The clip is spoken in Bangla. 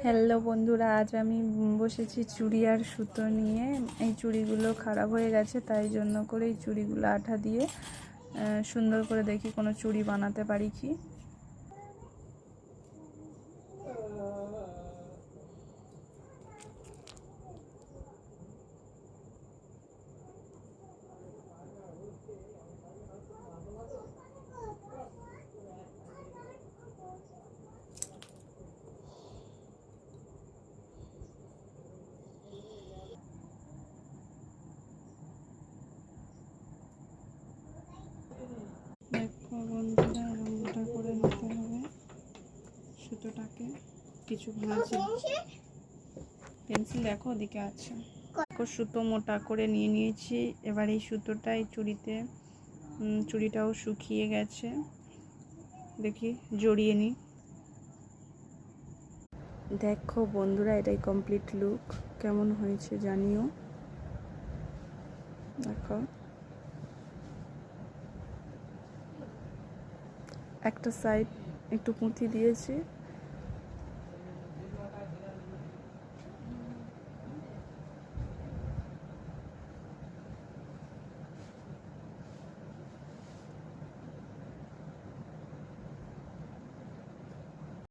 হ্যালো বন্ধুরা, আজ আমি বসেছি চুড়ি আর সুতো নিয়ে। এই চুড়িগুলো খারাপ হয়ে গেছে, তাই জন্য করে এই চুড়িগুলো আঠা দিয়ে সুন্দর করে দেখি কোনো চুড়ি বানাতে পারি কি। দেখো বন্ধুরা, এরকম মোটা করে নিতে হবে সুতোটাকে। কিছু ভাঁজ পেন্সিল দেখো ওদিকে আছে। দেখো সুতো মোটা করে নিয়ে নিয়েছি। এবার এই সুতোটা এই চুড়িটাও শুকিয়ে গেছে, দেখি জড়িয়ে নিই। দেখো বন্ধুরা, এটাই কমপ্লিট লুক। কেমন হয়েছে জানিও। দেখো একটা সাইড একটু পুঁথি দিয়েছি,